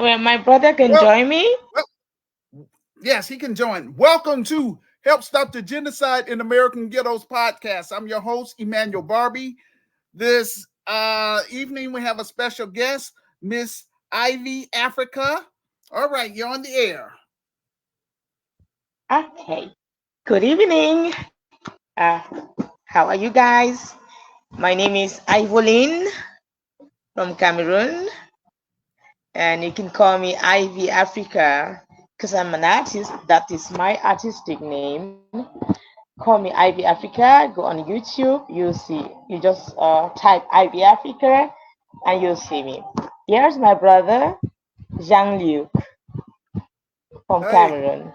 Well, my brother can Well, join me. well, yes, he can join. Welcome to Help Stop the Genocide in American Ghettos podcast. I'm your host, Emmanuel Barbee. This evening, we have a special guest, Miss Ivy Africa. All right, you're on the air. Okay. Good evening. How are you guys? My name is Ivoline from Cameroon, and you can call me Ivy Africa because I'm an artist. That is my artistic name. Call me Ivy Africa. Go on YouTube. You'll see. You just type Ivy Africa, and you'll see me. Here's my brother, Jean Luc from Hey, Cameroon.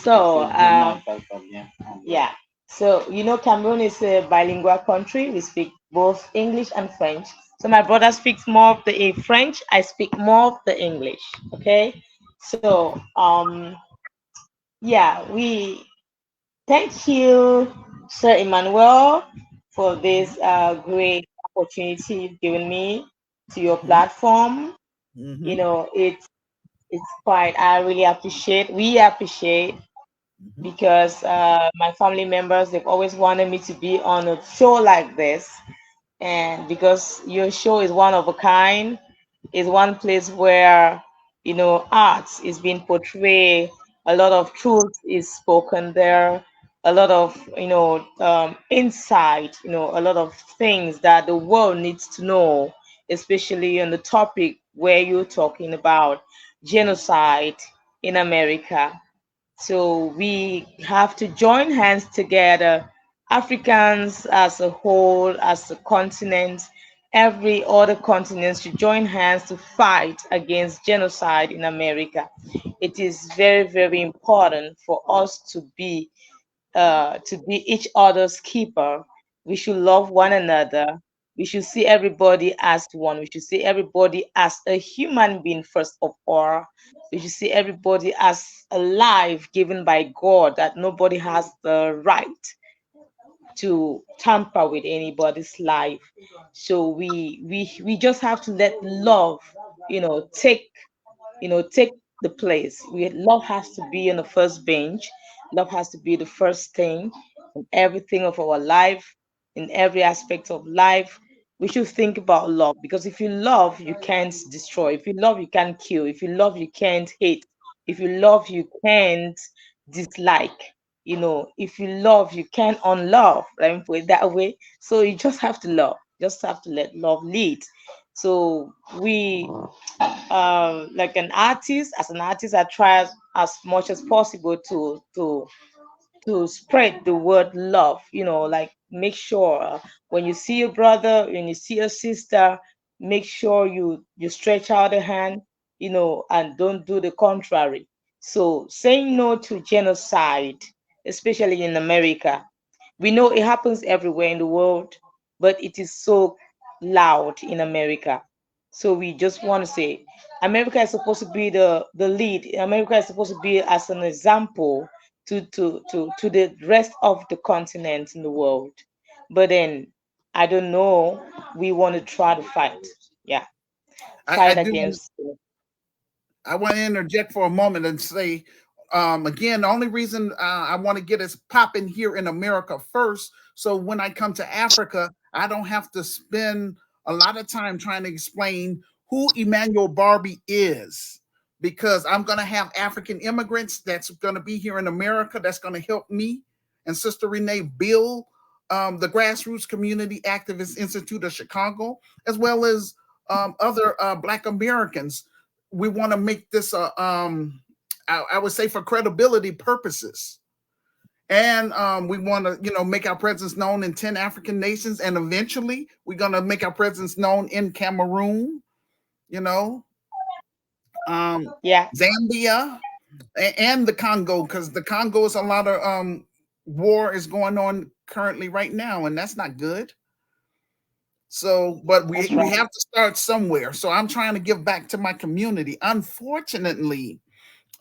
So, yeah. So, Cameroon is a bilingual country. We speak both English and French. So, my brother speaks more of the French. I speak more of the English. Okay. So, yeah, we thank you, Sir Emmanuel, for this great opportunity you've given me to your mm-hmm, platform. mm-hmm, It's quite, I really appreciate, we appreciate mm-hmm. because my family members, they've always wanted me to be on a show like this. And because your show is one of a kind, is one place where, art is being portrayed, a lot of truth is spoken there, a lot of, insight, a lot of things that the world needs to know, especially on the topic where you're talking about genocide in America. So we have to join hands together, Africans as a whole, as a continent, every other continent should join hands to fight against genocide in America. It is very, very important for us to be each other's keeper. We should love one another. We should see everybody as one. We should see everybody as a human being, first of all. We should see everybody as a life given by God, that nobody has the right to tamper with anybody's life. So we just have to let love, take take the place. Love has to be on the first bench. Love has to be the first thing in everything of our life, in every aspect of life. We should think about love, because if you love, you can't destroy. If you love, you can't kill. If you love, you can't hate. If you love, you can't dislike. If you love, you can't unlove. Let me put it that way. So you just have to love. Just have to let love lead. So we like as an artist, I try as much as possible to spread the word love. Like, make sure when you see your brother, when you see your sister, make sure you stretch out a hand, and don't do the contrary. So saying no to genocide, especially in America, we know it happens everywhere in the world, but it is so loud in America. So we just want to say America is supposed to be the lead. America is supposed to be as an example to the rest of the continents in the world. But then I don't know. We want to try to fight. Yeah, I fight do. against. I want to interject for a moment and say, again, the only reason I want to get us popping here in America first, so when I come to Africa, I don't have to spend a lot of time trying to explain who Emmanuel Barbee is, because I'm going to have African immigrants that's going to be here in America that's going to help me and Sister Renee build the Grassroots Community Activist Institute of Chicago, as well as other Black Americans. We want to make this I would say for credibility purposes, and we want to make our presence known in 10 African nations, and eventually we're going to make our presence known in Cameroon, you know um Yeah, Zambia, and the Congo, because the Congo is a lot of war is going on currently right now, and that's not good. So, but we that's we right. have to start somewhere. So I'm trying to give back to my community. Unfortunately,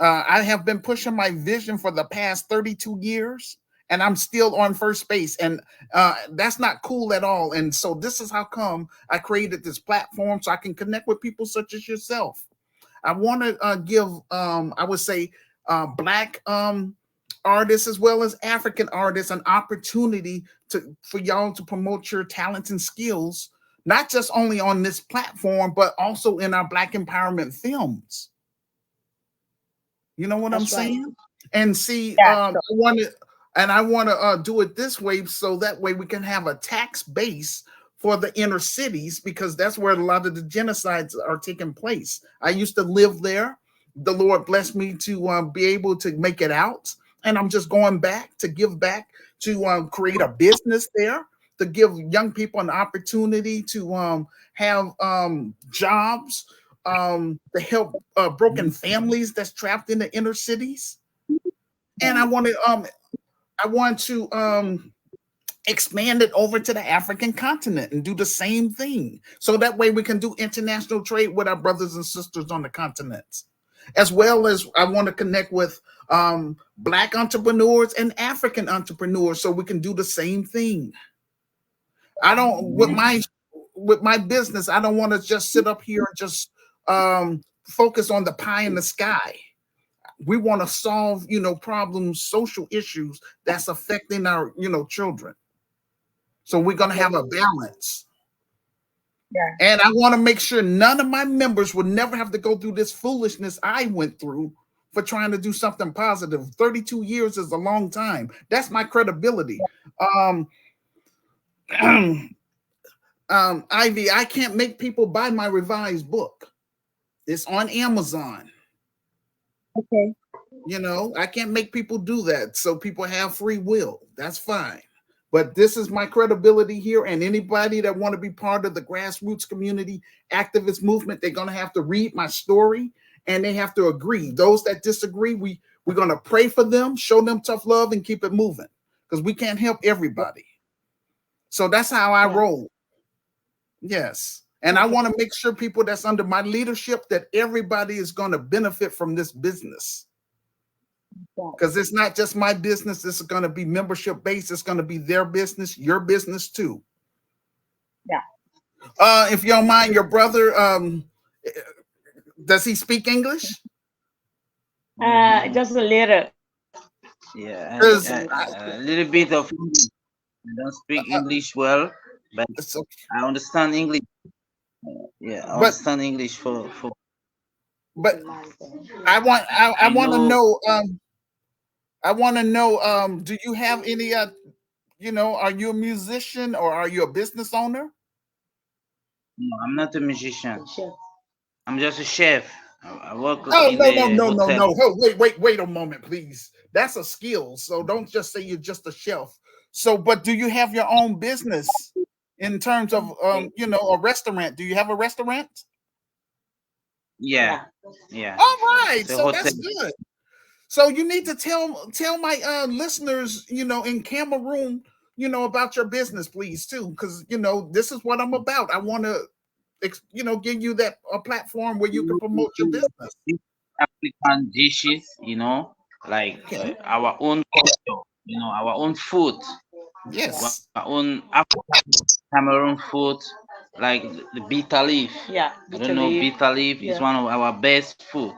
I have been pushing my vision for the past 32 years, and I'm still on first base, and that's not cool at all. And so this is how come I created this platform, so I can connect with people such as yourself. I want to give, I would say, black artists as well as African artists an opportunity for y'all to promote your talents and skills, not just only on this platform, but also in our Black empowerment films. You know what I'm That's right. saying? And see, Yeah. I want to do it this way, so that way we can have a tax base for the inner cities, because that's where a lot of the genocides are taking place. I used to live there. The Lord blessed me to be able to make it out, and I'm just going back to give back, to create a business there, to give young people an opportunity to have jobs, to help broken families that's trapped in the inner cities. And I want to expand it over to the African continent and do the same thing, so that way we can do international trade with our brothers and sisters on the continents, as well as I want to connect with Black entrepreneurs and African entrepreneurs, so we can do the same thing. I don't with my business, I don't want to just sit up here and just focus on the pie in the sky. We want to solve, problems, social issues that's affecting our, children. So we're going to have a balance. Yeah. And I want to make sure none of my members will never have to go through this foolishness I went through for trying to do something positive. 32 years is a long time. That's my credibility. Ivy, I can't make people buy my revised book. It's on Amazon. Okay. I can't make people do that. So people have free will. That's fine. But this is my credibility here. And anybody that want to be part of the grassroots community activist movement, they're going to have to read my story, and they have to agree. Those that disagree, we're going to pray for them, show them tough love, and keep it moving, because we can't help everybody. So that's how I roll. Yes. And I want to make sure people that's under my leadership, that everybody is going to benefit from this business. Because it's not just my business. This is going to be membership based. It's going to be their business, your business too. Yeah. If you don't mind, your brother, does he speak English? Just a little. Yeah, a little bit of English. I don't speak English well, but okay. I understand English. Yeah, I understand English for. But I want to know. I want to know. Do you have any? Are you a musician or are you a business owner? No, I'm not a musician. I'm just a chef. I work no. hotel. Oh, wait a moment, please. That's a skill. So don't just say you're just a chef. So, but do you have your own business in terms of, a restaurant? Do you have a restaurant? Yeah. All right. So that's good. So you need to tell my listeners, in Cameroon, about your business, please, too, because this is what I'm about. I want to, give you that a platform where you can promote your business. African dishes, like our own culture, our own food. Yes. Our own African Cameroon food, like the bitter leaf. Yeah. I don't know, bitter leaf is one of our best food.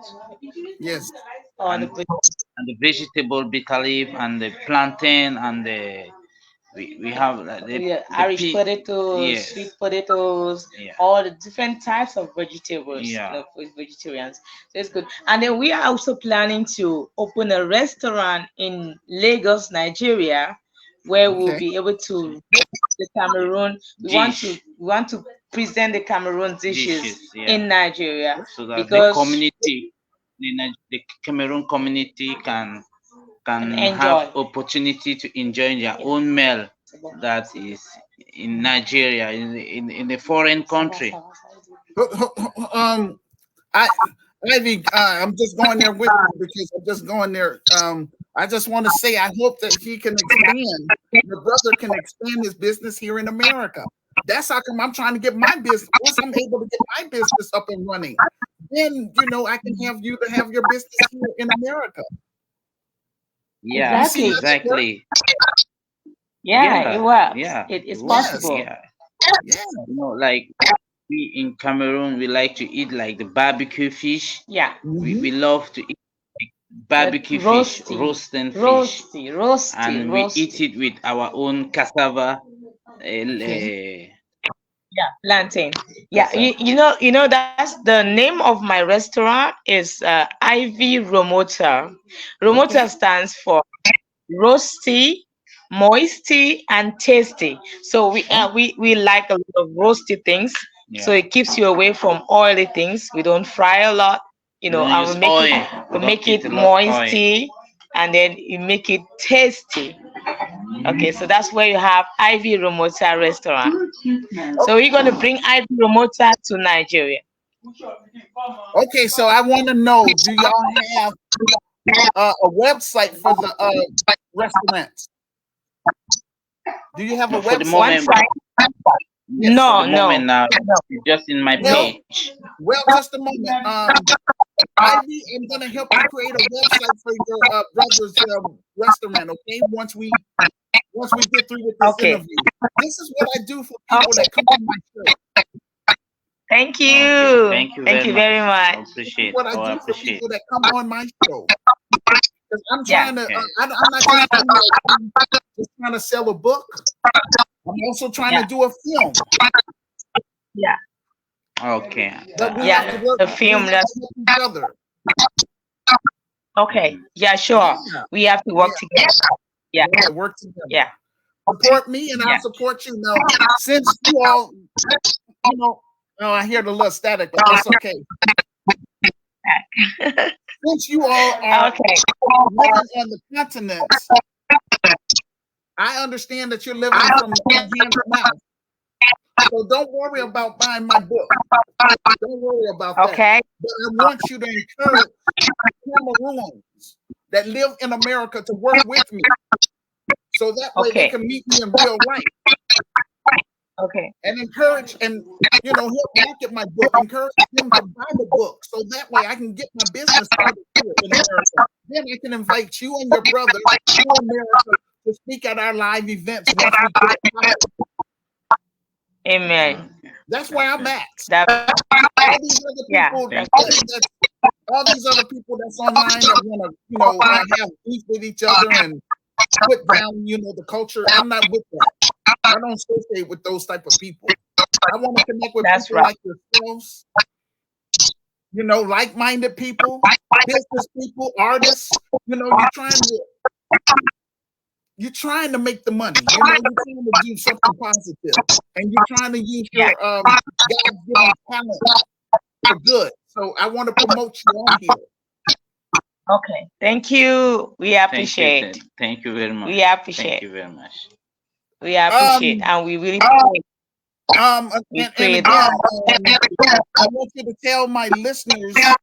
Yes. And the vegetable bitter leaf and the plantain and we have the Irish potatoes, sweet potatoes, all the different types of vegetables, for vegetarians. So it's good. And then we are also planning to open a restaurant in Lagos, Nigeria, where we'll be able to the Cameroon. We want to present the Cameroon dishes in Nigeria, so that because the community, the Cameroon community can enjoy. have opportunity to enjoy their own meal that is in Nigeria, in a foreign country. Ivy, I'm just going there with you because I'm just going there. I just want to say I hope that he can expand. Your brother can expand his business here in America. That's how come I'm trying to get my business. Once I'm able to get my business up and running, then I can have you to have your business here in America. Yeah, You see Exactly. how that works? exactly. Yeah, it works. Yeah, It it is works. Yes. possible. Yeah, Yeah. like we in Cameroon, we like to eat like the barbecue fish. Yeah. We Hmm. love to eat The barbecue fish, roasty, roasting fish, roasty, roasty, and we eat roasty. it with our own cassava, Okay. Yeah, plantain. Yeah, cassava. that's the name of my restaurant is Ivy Romota. Romota Okay. stands for roasty, moisty, and tasty. So we Oh, uh, we we like a lot of roasty things. So Yeah, it keeps you away from oily things. We don't fry a lot, we don't and use oil. we We don't make eat it a lot oil. moisty, and then you make it tasty. Okay, so that's where you have Ivy Romota restaurant. So we're gonna bring Ivy Romota to Nigeria. okay. So I want to know: do y'all have a website for the restaurants? Do you have a For the website? One moment, side. yes, for the No, moment no, now, no, it's just in my Well, no. page. just a moment. Ivy, I'm gonna help you create a website for your brother's restaurant. Okay, once we get through with this Okay. interview, this is what I do for people Okay. that come on my show. Thank Okay, you. thank you Thank very you much. very I much. This is appreciate. what I I do for appreciate. people that come on my show. Because I'm Yeah. trying to. Okay, I'm not just on here just trying to sell a book. I'm also trying to Yeah. do a film. Yeah. okay. But we have to Yeah. work. The We film. have That's to help each other. okay. Mhm. Yeah. Sure. Yeah, We have to work yeah, together. Yeah. yeah. Work together. Yeah. Support me, and I'll Yeah. support you. Now, since you all, you know, oh, I hear the little static, but that's okay. Since you all are Okay. living on the continents, I understand that you're living from hand to mouth. So don't worry about buying my book. Don't worry about that. Okay. But I want you to encourage Cameroons that live in America to work with me. So that way they Okay. can meet me in real life Okay. and encourage and help market my book, encourage them to buy the book. So that way I can get my business started here in America. Then I can invite you and your brother to America to speak at our live events once we get it popping. Amen. That's where I'm Okay. at. That. All these other Yeah. people Thank you. all these other people that's online that want to, have beef with each other and put down, the culture. I'm not with that. I don't associate with those type of people. I want to connect with That's people right. like yourselves, like-minded people, business people, artists. You're trying to make the money. You're trying to do something positive, and you're trying to use Yeah. your God-given talent for good. So I want to promote you on here. Okay. Thank you. We Thank you. appreciate. Thank you very much. We Thank appreciate. you very much. We appreciate, Um, and we really pray. We and pray again, that. I want you to tell my listeners how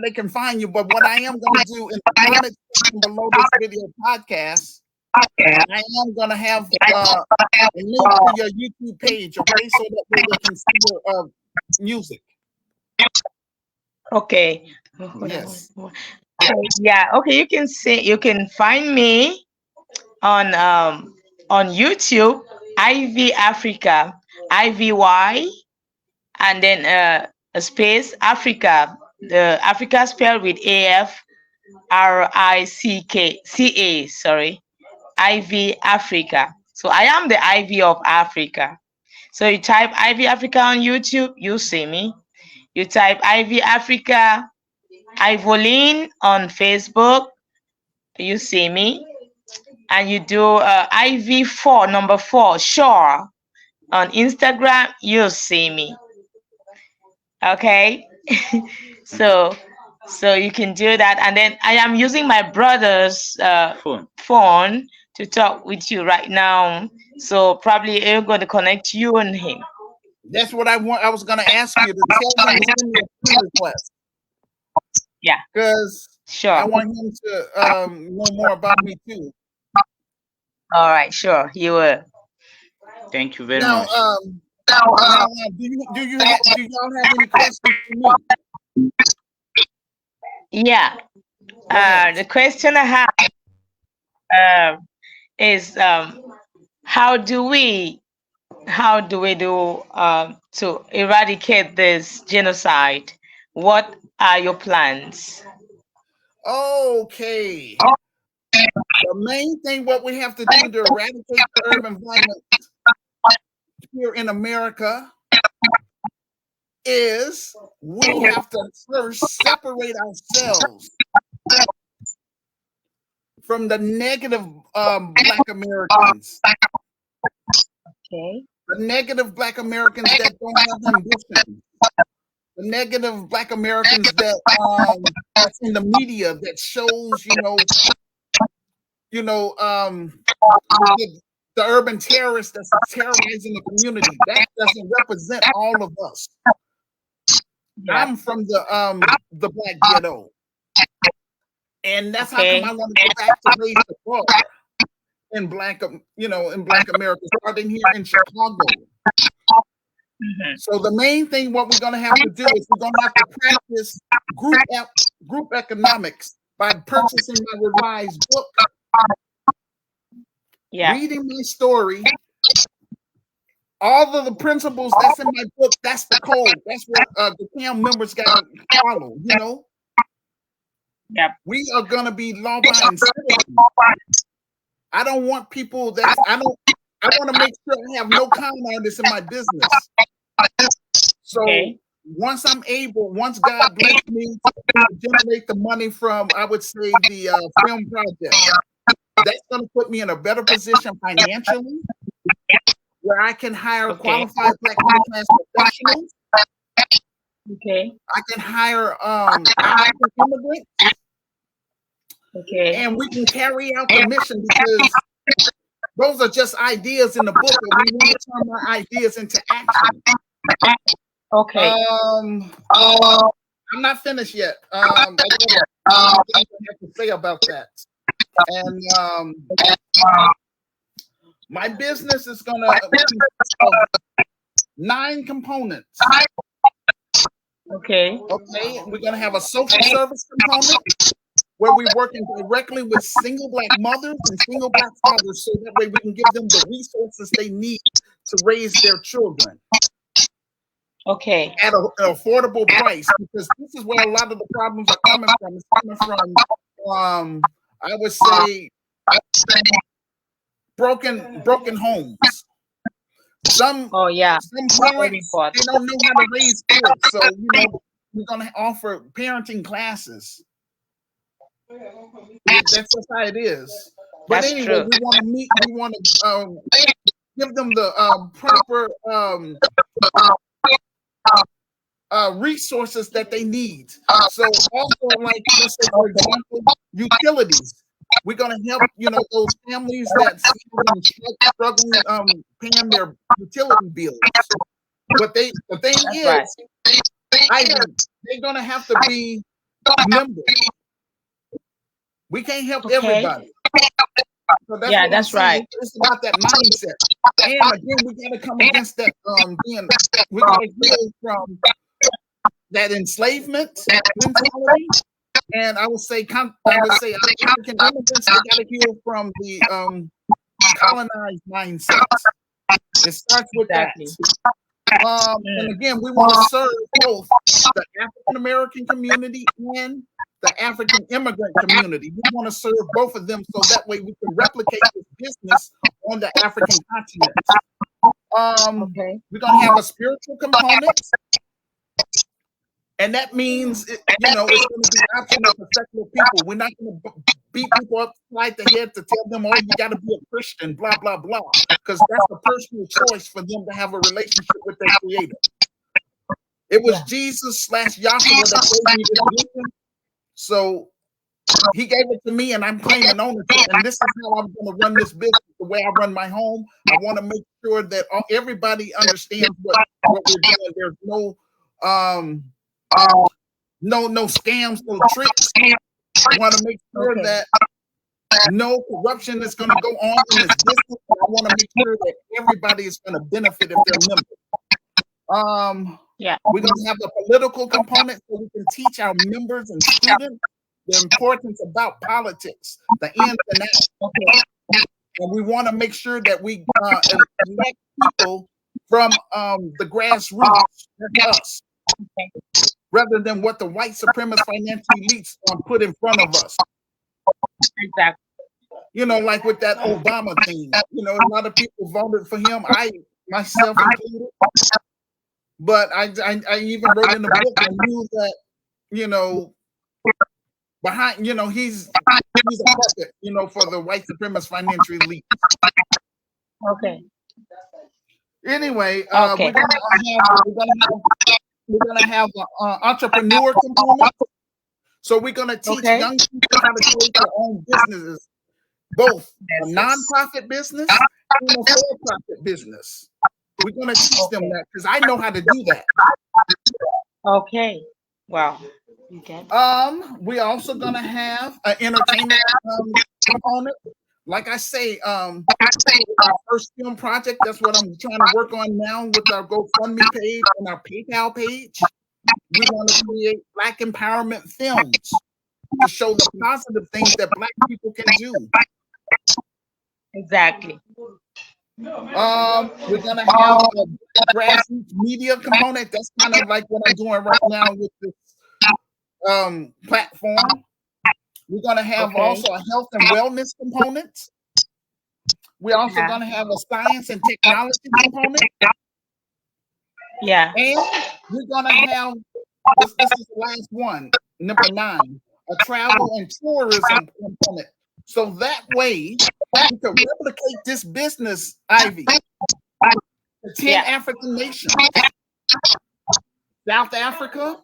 they can find you. But what I am going to do in the comment section below this video podcast, I am going to have a link to your YouTube page, okay? So that way they can see your music. Okay. Oh, hold on. Yes. Okay, yeah. Okay. You can find me on YouTube, Ivy Africa, IVY, and then a space Africa. The Africa spelled with AFRICKCA. Sorry, Ivy Africa. So I am the Ivy of Africa. So you type Ivy Africa on YouTube, you see me. You type Ivy Africa, Ivoline on Facebook, you see me. And you do IV4, number 4, sure, on Instagram, you'll see me. Okay. Mhm. so so you can do that, and then I am using my brother's Phone. phone to talk with you right now, so probably I'm going to connect you and him. That's what I want. I was going to ask you to tell him to send me a friend request Yeah, because I sure. want him to know more about me too. All right, sure, you will. Thank you very Now, much. do y'all have any questions for me? Yeah. Go ahead. The question I have is how do we do to eradicate this genocide? What are your plans? Okay. The main thing what we have to do to eradicate the urban violence here in America is we have to first separate ourselves from the negative Black Americans, Okay. the negative Black Americans that don't have ambition, the negative Black Americans that's in the media that shows, the urban terrorists that's terrorizing the community. That doesn't represent all of us. Yeah. I'm from the Black ghetto, and that's how come Okay. I want to go back to raise the bar in Black America, starting here in Chicago. Mhm. So the main thing what we're gonna have to do is we're gonna have to practice group economics by purchasing my revised book, Yeah. reading my story. All of the principles that's in my book, that's the code. That's what the CAM members gotta follow. Yeah. We are gonna be law-abiding citizens. I don't want people that I want to make sure I have no con artists in my business. So Okay. once God bless me to generate the money from, I would say, the film project, that's going to put me in a better position financially, where I can hire Okay. qualified Black middle class professionals. Okay. I can hire African immigrants, Okay. and we can carry out the mission, because those are just ideas in the book, but we want to turn my ideas into action. Okay. I'm not finished yet. I have to say about that. And my business is gonna consist of 9 components. Okay. Okay, we're gonna have a social service component where we're working directly with single Black mothers and single Black fathers, so that way we can give them the resources they need to raise their children Okay. at an affordable price, because this is where a lot of the problems are coming from. It's coming from, I would say, broken homes. Some Oh yeah. Very parents, important. they don't know how to raise kids, so we're gonna offer parenting classes. That's just how it is. But That's anyway, true. we want to give them the proper resources that they need. So also, like, let's say, for example, utilities. We're gonna help those families that's struggling paying their utility bills. But the thing That's right. is, they're gonna have to be members. We can't help Okay. everybody. So that's Yeah, what I'm that's saying. right. It's about that mindset. And again, we gotta come against that we gotta heal from that enslavement mentality. And I would say our African immigrants, they gotta heal from the colonized mindset. It starts with that. Exactly. And again, we want to serve both the African American community and the African immigrant community. We want to serve both of them, so that way we can replicate this business on the African continent. Okay. We're gonna have a spiritual component, and that means it's going to be optional for secular people. We're not going to beat people upside the head to tell them, "Oh, you got to be a Christian," blah blah blah, because that's a personal choice for them to have a relationship with their Creator. It was Jesus / Yahweh that gave me this vision, so He gave it to me, and I'm claiming ownership. And this is how I'm going to run this business. The way I run my home, I want to make sure that everybody understands what we're doing. There's no no scams, no tricks. I want to make sure that no corruption is going to go on in this business. I want to make sure that everybody is going to benefit if they're members. Yeah. We're going to have a political component, so we can teach our members and students the importance about politics, the ins and outs. Okay. And we want to make sure that we elect people from the grassroots, that's us, rather than what the white supremacist financial elites put in front of us. Exactly. You know, like with that Obama thing. You know, a lot of people voted for him. I myself included. But I even wrote in the book. I knew that, you know, behind, you know, he's a puppet, you know, for the white supremacist financial elite. Okay. Anyway, Okay. we're gonna have an entrepreneur component. So we're gonna teach Okay. young people how to create their own businesses, both a nonprofit business and a for-profit business. We're gonna teach them that because I know how to do that. Okay. Wow. You get We're also gonna have an entertainment component. Like I say, our first film project, that's what I'm trying to work on now with our GoFundMe page and our PayPal page. We want to create Black empowerment films to show the positive things that Black people can do. exactly. We're gonna have a grassroots media component. That's kind of like what I'm doing right now with this platform. We're gonna have also a health and wellness component. We're also gonna have a science and technology component, Yeah. and we're gonna have this is the last one, number 9, a travel and tourism component. So that way we can replicate this business, Ivy, to 10 African nations: South Africa,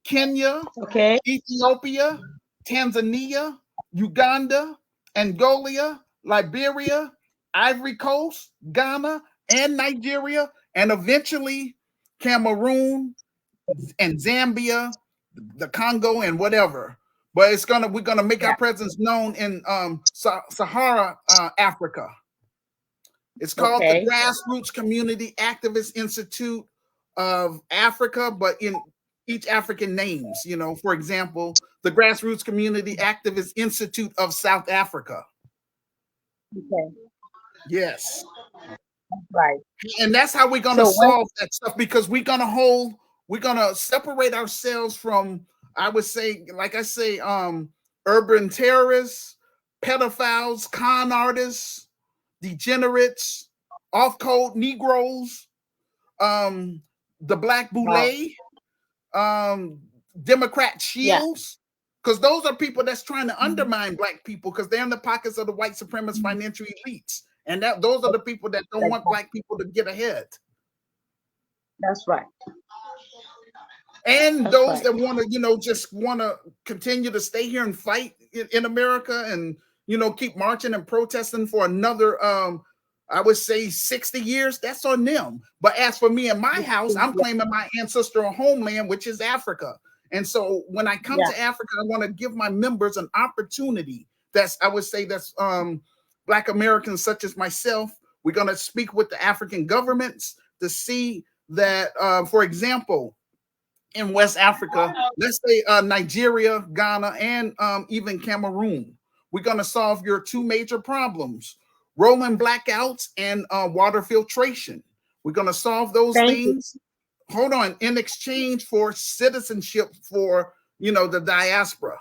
Kenya, Okay. Ethiopia, Tanzania, Uganda, Angola, Liberia, Ivory Coast, Ghana, and Nigeria, and eventually Cameroon and Zambia, the Congo, and whatever. But we're gonna make our presence known in Sahara Africa. It's called the Grassroots Community Activist Institute of Africa, but in each African names. You know, for example, the Grassroots Community Activist Institute of South Africa. Okay. Yes. Right. And that's how we're gonna solve that stuff, because we're gonna separate ourselves from, I would say, like I say, urban terrorists, pedophiles, con artists, degenerates, off-code Negroes, the Black Boule, Democrat shields, because those are people that's trying to undermine Black people because they're in the pockets of the white supremacist financial elites. And those are the people that don't want Black people to get ahead. That's right. And those that want to, you know, just want to continue to stay here and fight in America and, you know, keep marching and protesting for another, I would say 60 years, that's on them. But as for me and my house, I'm claiming my ancestral homeland, which is Africa. And so when I come to Africa, I want to give my members an opportunity. I would say that's Black Americans such as myself. We're going to speak with the African governments to see that, for example, in West Africa, let's say Nigeria, Ghana, and even Cameroon, we're going to solve your 2 major problems: rolling blackouts and water filtration. We're going to solve those things. Hold on, in exchange for citizenship for, you know, the diaspora.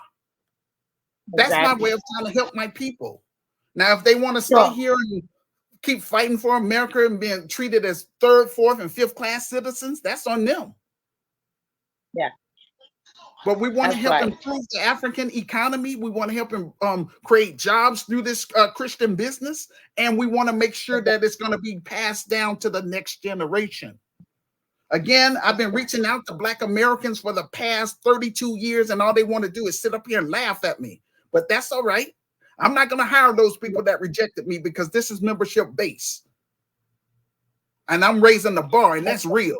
That's my way of trying to help my people. Now, if they want to stay here and keep fighting for America and being treated as 3rd, 4th, and 5th class citizens, that's on them. Yeah. But we want to help improve the African economy. We want to help them create jobs through this Christian business. And we want to make sure that it's going to be passed down to the next generation. Again, I've been reaching out to Black Americans for the past 32 years, and all they want to do is sit up here and laugh at me. But that's all right. I'm not going to hire those people that rejected me, because this is membership base. And I'm raising the bar, and that's real.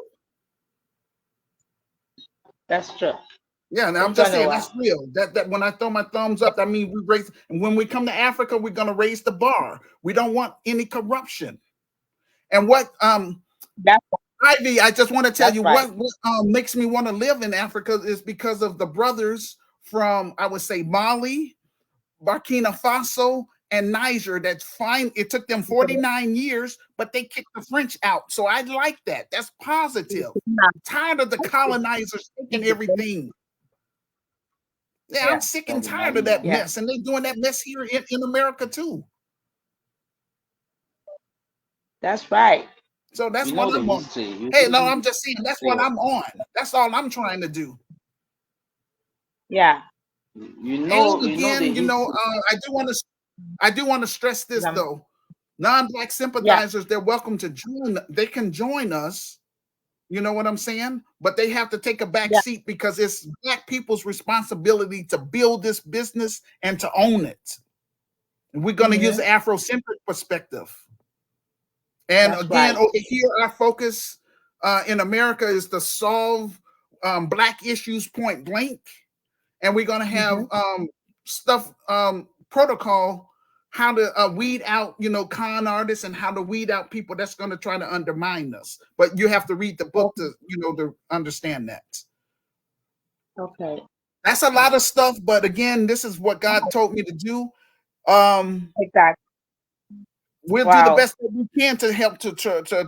That's true. Yeah, and I'm just saying that's real. That when I throw my thumbs up, I mean we raise. And when we come to Africa, we're going to raise the bar. We don't want any corruption. And what Ivy, I just want to tell you what makes me want to live in Africa is because of the brothers from, I would say, Mali, Burkina Faso, and Niger. That's fine. It took them 49 years, but they kicked the French out. So I like that. That's positive. Tired of the colonizers taking everything. Yeah, I'm sick and tired of that mess. And they're doing that mess here in America too. That's right. So that's You what know the I'm on. history. You Hey, know no, the I'm just saying that's what history. I'm on. That's all I'm trying to do. Yeah. You And know the again, history. I do want to stress this though. Non-black Yeah. sympathizers, they're welcome to join. They can join us. You know what I'm saying? But they have to take a back Yeah. seat because it's black people's responsibility to build this business and to own it. And we're going to use the Afrocentric perspective. And That's again, right. over here, our focus in America is to solve black issues point blank. And we're going to have stuff, protocol, how to weed out, con artists and how to weed out people that's going to try to undermine us. But you have to read the book to, to understand that. Okay. That's a lot of stuff. But again, this is what God told me to do. Exactly. We'll do the Wow. best that we can to help to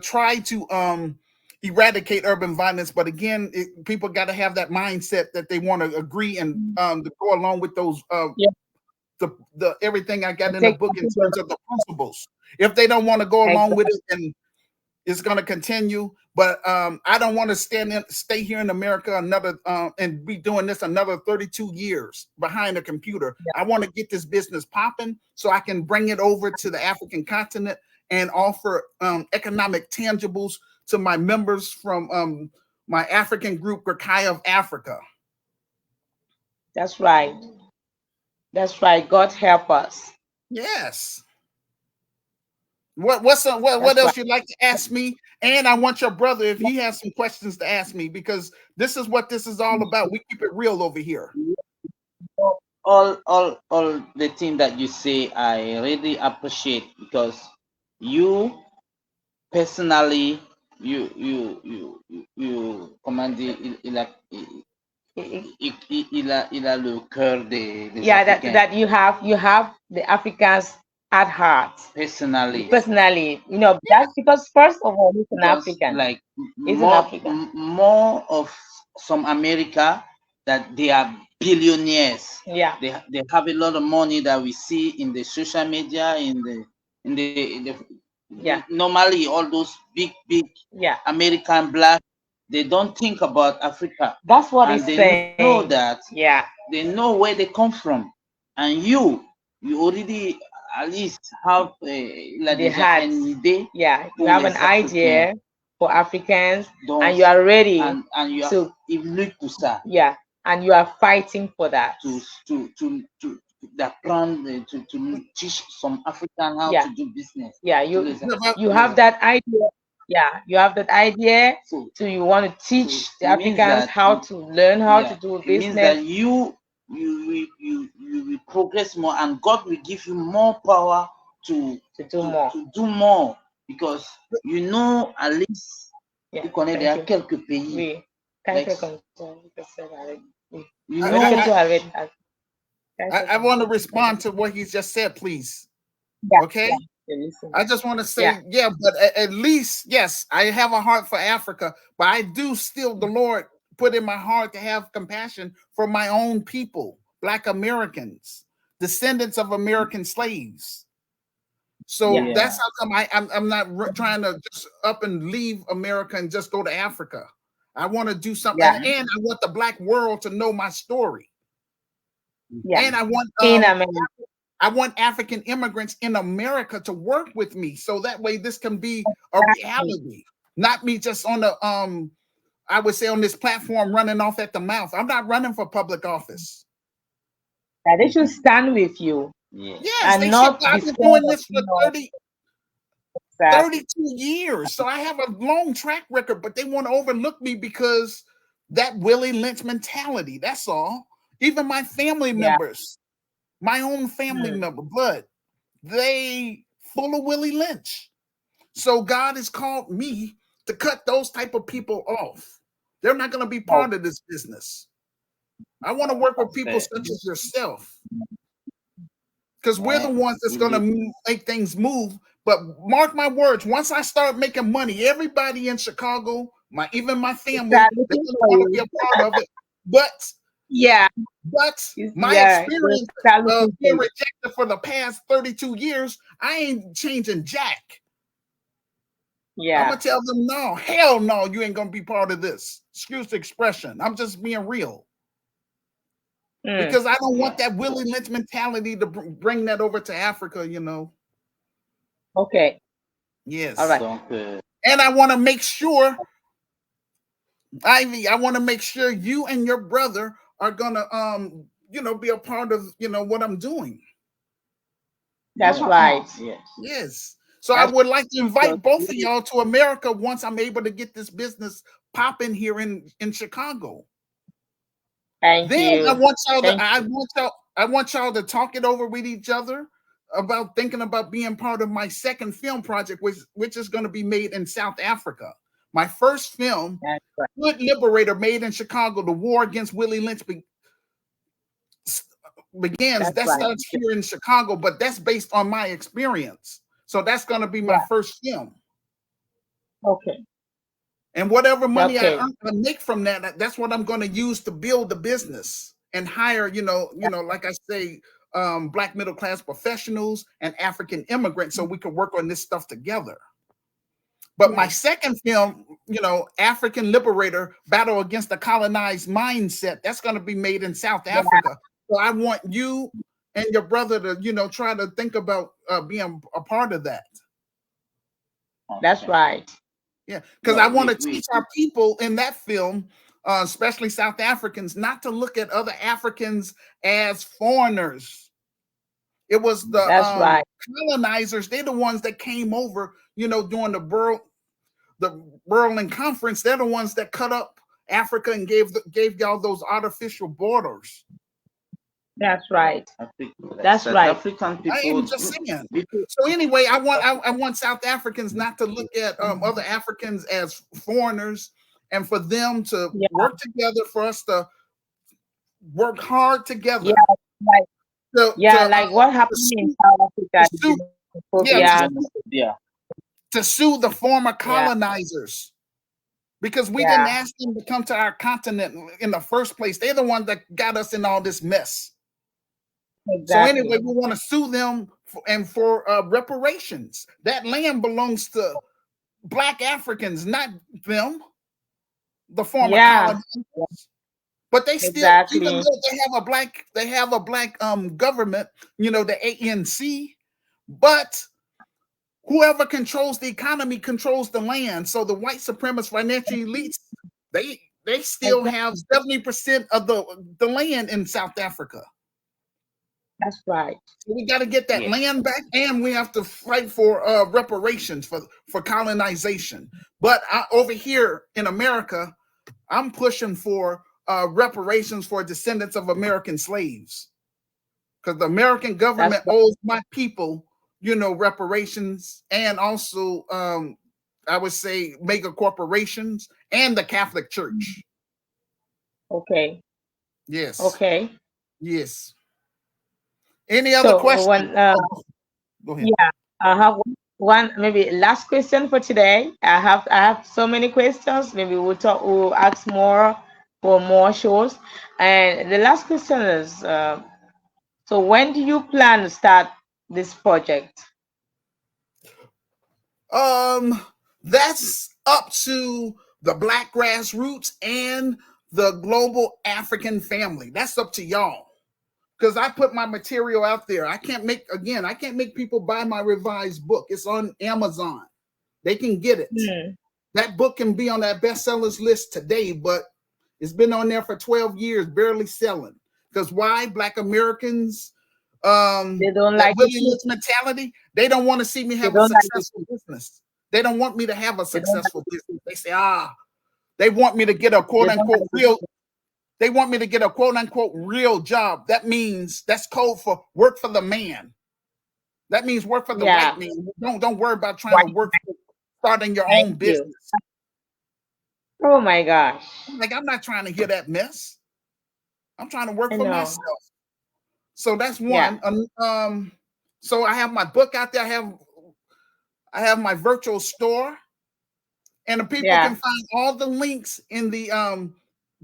try to eradicate urban violence. But again, people got to have that mindset that they want to agree and to go along with those the everything I got in the book in terms of the principles. If they don't want to go along with it, then it's going to continue. But I don't want to stay here in America and be doing this another 32 years behind a computer. I want to get this business popping so I can bring it over to the African continent and offer economic tangibles to my members from my African group, Gurkhaya of Africa. That's right. That's right. God help us. Yes. What else you'd like to ask me? And I want your brother, if he has some questions, to ask me, because this is what this is all about. We keep it real over here. All the thing that you say, I really appreciate, because you personally, comment il a le cœur des Africains. That you have the Africans at heart. Personally, that's because first of all, he's an because African. like He's an African. more of some America, that they are billionaires. Yeah. They have a lot of money that we see in the social media, in the normally all those big American black, they don't think about Africa. That's what and he's they saying. know that Yeah. they know where they come from, and you already at least have an idée. Yeah, you have an idea for Africans, and you are ready and you are to évolué pour ça. Yeah, and you are fighting for that. To d'apprendre to teach some African how to do business. Yeah, you have that idea. Yeah, you have that idea. So you want to teach the Africans how to learn how to do business. It means that you will progress more, and God will give you more power to do more, because at least tu connais déjà quelques pays. Oui. I want to respond to what he just said, please. Okay. I just want to say, but at least, yes, I have a heart for Africa, but I do still, the Lord put in my heart to have compassion for my own people, Black Americans, descendants of American slaves. So that's how come I'm not trying to just up and leave America and just go to Africa. I want to do something, and I want the Black world to know my story. And I want African immigrants in America to work with me, so that way this can be a reality, not me just on the I would say on this platform running off at the mouth. I'm not running for public office. They should stand with you. Yes, they should. I've been doing this for 32 years, so I have a long track record, but they want to overlook me because that Willie Lynch mentality. That's all. Even my family members. My own family member, blood, they full of Willie Lynch. So God has called me to cut those type of people off. They're not going to be part of this business. I want to work with people such as yourself, because we're the ones that's going to make things move. But mark my words, once I start making money, everybody in Chicago, even my family, they're going to want to be a part of it. But my experience being rejected for the past 32 years, I ain't changing jack. I'm gonna tell them, no, hell no, you ain't gonna be part of this. Excuse the expression. I'm just being real. Because I don't want that Willie Lynch mentality to bring that over to Africa, you know. Okay. Yes. All right. And I want to make sure, Ivy, I want to make sure you and your brother are gonna be a part of, what I'm doing. That's right. Yes. So I would like to invite both of y'all to America once I'm able to get this business popping here in Chicago. Thank you. I want y'all to talk it over with each other about thinking about being part of my second film project, which is going to be made in South Africa. My first film, Good Liberator, made in Chicago, the war against Willie Lynch begins. That starts here in Chicago, but that's based on my experience. So that's going to be my first film. Okay. And whatever money I make from that, that's what I'm going to use to build the business and hire, like I say, Black middle class professionals and African immigrants, so we can work on this stuff together. But my second film, African Liberator, Battle Against the Colonized Mindset, that's going to be made in South Africa. So I want you and your brother to, try to think about being a part of that. That's right. Yeah, because I want to teach our people in that film, especially South Africans, not to look at other Africans as foreigners. It was the colonizers. They're the ones that came over, during the Berlin Conference. They're the ones that cut up Africa and gave y'all those artificial borders. That's right. That's right. African people. I am just saying. So anyway, I want South Africans not to look at other Africans as foreigners, and for them to work together, for us to work hard together. Yeah, like what happened in South Africa. To sue the former colonizers. Because we didn't ask them to come to our continent in the first place. They're the ones that got us in all this mess. Exactly. So anyway, we want to sue them for reparations. That land belongs to Black Africans, not them, the former colonizers. But they still, even though they have a black government, the ANC, but whoever controls the economy controls the land. So the white supremacist financial elites, they still have 70% of the land in South Africa. That's right. So we got to get that land back, and we have to fight for reparations for colonization. But over here in America, I'm pushing for reparations for descendants of American slaves, because the American government owes my people, reparations, and also I would say mega corporations and the Catholic Church. Okay. Yes. Okay. Yes. Any other questions? Go ahead. Yeah, I have one maybe last question for today. I have so many questions. Maybe we'll ask more for more shows. And the last question is, so when do you plan to start this project? That's up to the Black grassroots and the global African family. That's up to y'all. Because I put my material out there. I can't make people buy my revised book. It's on Amazon. They can get it. That book can be on that bestsellers list today, but it's been on there for 12 years, barely selling. Because why? Black Americans, they don't like Willie Lynch mentality. They don't want to see me have a successful business. They don't want me to have a successful business. They say, they want me to get a quote unquote real. They want me to get a quote unquote real job. That means that's code for work for the man. That means work for the white man. Don't worry about trying to work for starting your own business. Oh my gosh. Like, I'm not trying to hear that mess. I'm trying to work I for know. myself. So that's Yeah. one. So I have my book out there. I have my virtual store, and the people can Yeah. find all the links in the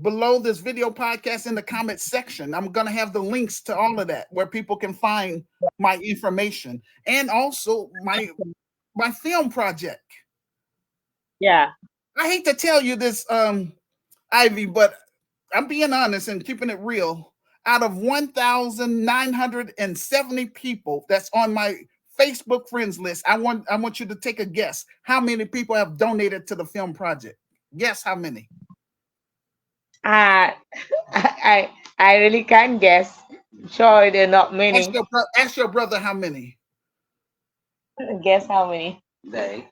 below this video podcast in the comment section. I'm gonna have the links to all of that where people can find my information and also my film project. Yeah. I hate to tell you this, Ivy, but I'm being honest and keeping it real. Out of 1,970 people that's on my Facebook friends list, I want you to take a guess. How many people have donated to the film project? Guess how many? Uh, I really can't guess. Sure, there are not many. Ask your brother how many. Guess how many? Like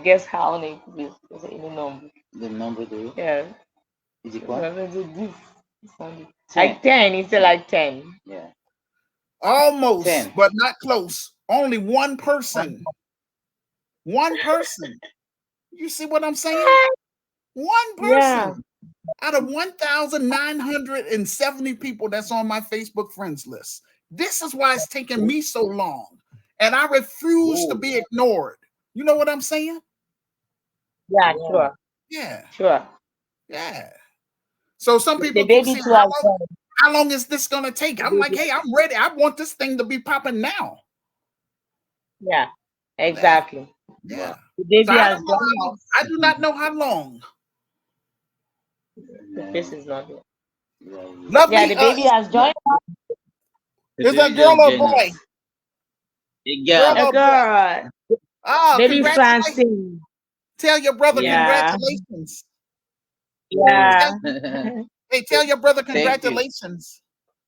Guess how many? Please, any number. the number there. Yeah. Is it what? This one. 10. Like 10. It's like 10. Yeah. Almost, 10. but not close. Only one person. One person. You see what I'm saying? One Yeah. person out of 1,970 people that's on my Facebook friends list. This is why it's taken me so long. And I refuse to be ignored. You know what I'm saying? Yeah, sure. Yeah. Sure. Yeah. So some The people keep baby saying, too has gone. how long is this going to take? I'm like, hey, I'm ready. I want this thing to be popping now. Yeah, exactly. Yeah. The baby So has gone. I do not know how long. This is not it. Lovely, Yeah, the baby has joined. Is that girl or boy? A girl. A girl. Oh, Baby congratulations. Francine. Tell your brother Yeah. congratulations. Yeah. Hey, tell your brother Thank you. congratulations.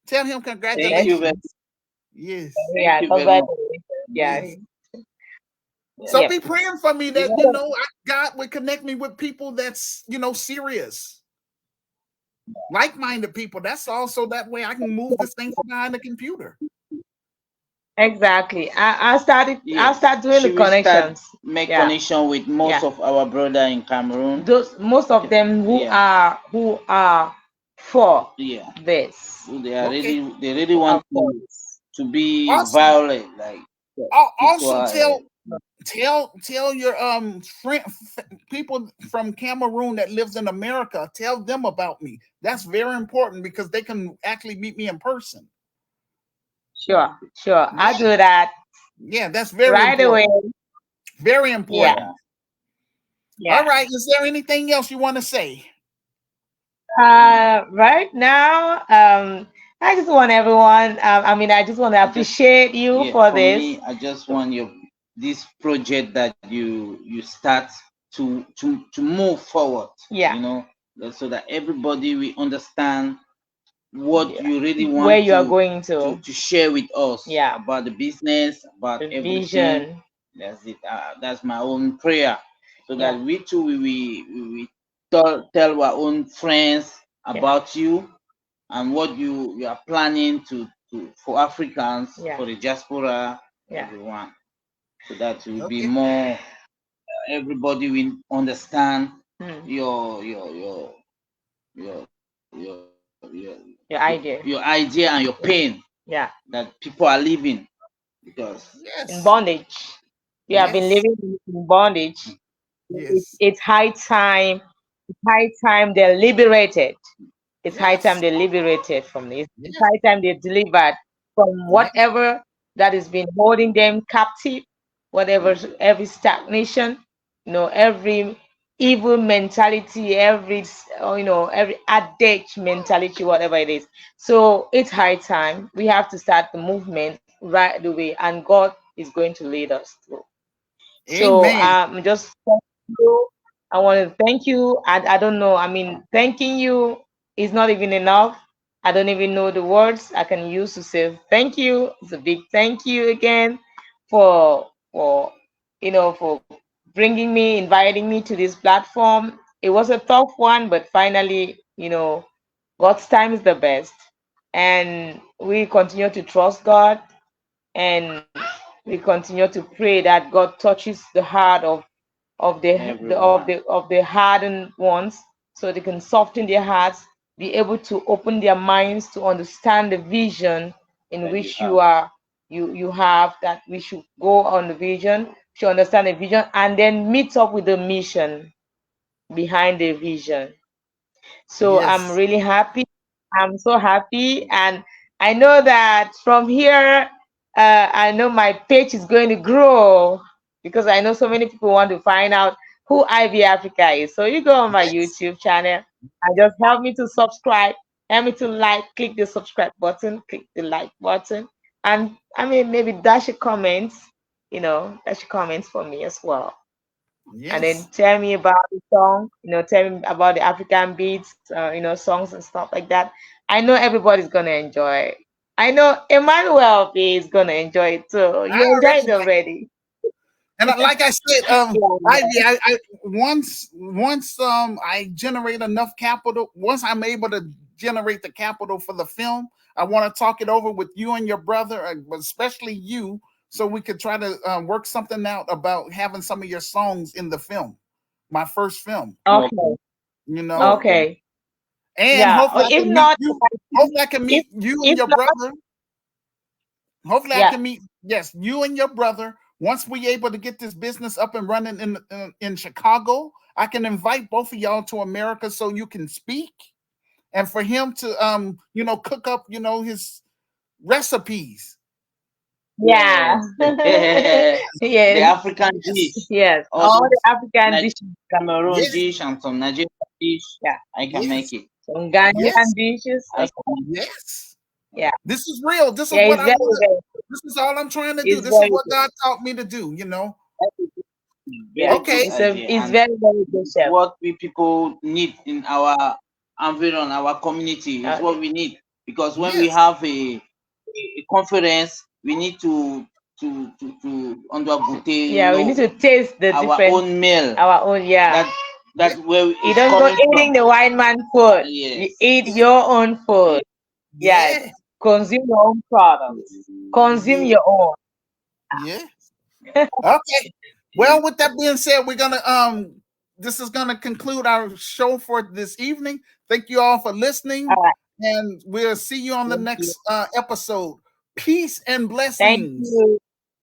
Tell him Thank congratulations. you very Yes. Yeah, Thank you very much. congratulations. Yeah. Yes. So Yeah. be praying for me that, you know, God would connect me with people that's, you know, serious. Like-minded people. That's also that way I can move this thing from behind the computer. Exactly. I'll start doing Should the we connections. start make Yeah. connection with most of our brother in Cameroon? Most of them who Yeah. are for Yeah. this. They are Okay. they really want to be Also- violent, like Also people tell your people from Cameroon that lives in America, tell them about me. That's very important because they can actually meet me in person. Sure. I'll do that. Yeah, that's very right important. away. Very important. Yeah. All right. Is there anything else you want to say? Right now, I just want everyone. I just want to appreciate you for this. Me, I just want this project that you start to move forward. Yeah. You know, so that everybody will understand what you really want where you are going to share with us. Yeah. About the business, about the everything. vision. That's it. That's my own prayer, so Yeah. that we too we tell our own friends about you and what you are planning to for Africans, for the diaspora, everyone, so that will be more. Everybody will understand your idea. Your idea and your pain. Yeah. That people are living because in bondage. We have been living in bondage. Yes. It's high time. It's high time they're liberated. It's high time they're liberated from this. It's high time they're delivered from whatever that has been holding them captive, whatever, every stagnation, every evil mentality, every addict mentality, whatever it is. So it's high time. We have to start the movement right away, and God is going to lead us through. So just thank you. I want to thank you. I don't know. Thanking you is not even enough. I don't even know the words I can use to say thank you. It's a big thank you again for bringing me, inviting me to this platform. It was a tough one, but finally, God's time is the best, and we continue to trust God, and we continue to pray that God touches the heart of the hardened ones, so they can soften their hearts be able to open their minds to understand the vision in which you have, that we should go on the vision, should understand the vision, and then meet up with the mission behind the vision. So I'm Yes. really happy. I'm so happy. And I know that from here, I know my page is going to grow because I know so many people want to find out who Ivy Africa is. So you go on my Yes. YouTube channel and just help me to subscribe, help me to like, click the subscribe button, click the like button. And I mean, maybe dash a comment, dash a comments for me as well, and then Yes. tell me about the song, tell me about the African beats, songs and stuff like that. I know everybody's gonna enjoy it. I know Emmanuel B is gonna enjoy it too. I You enjoy already it already. And like I said, Yeah. Ivy, I once I generate enough capital, once I'm able to generate the capital for the film, I want to talk it over with you and your brother, especially you, so we could try to work something out about having some of your songs in the film, my first film. Okay. You know, Okay. and Yeah. Or hopefully I if can meet not, you. Hopefully I can if meet you and if your not, brother. Hopefully I yeah. can meet, yes, you and your brother. Once we able to get this business up and running in Chicago, I can invite both of y'all to America so you can speak, and for him to cook up his recipes. Yeah. The Yes. African dish, Yes. Yes. All also the African like dishes. Cameroon Yes. dish and some Nigerian dish. Yeah. I can make Yes. it. Some Ghanaian Yes. dishes. I can. Yes. Yeah. This is real. This is Yeah, what it's I very, want to. very, This is all I'm trying to do. it's This is very what good. God taught me to do. Very Okay. good idea, It's and very, very good, it's chef. what we people need in our environment, our community. Is what Okay. we need, because when we Yes. have a conference, we need to undergo, Yeah, we need to taste the our different, own meal. our own, yeah. Yes. That where You it's don't go coming eating from. the white man food. You Yes. eat Yes. your own food. Yeah, Yes. consume your own products. Consume Yes. your own. Yes. Okay. Well, with that being said, we're gonna this is gonna conclude our show for this evening. Thank you all for listening, All right. and we'll see you on the Thank you. next episode. Peace and Thank blessings. you.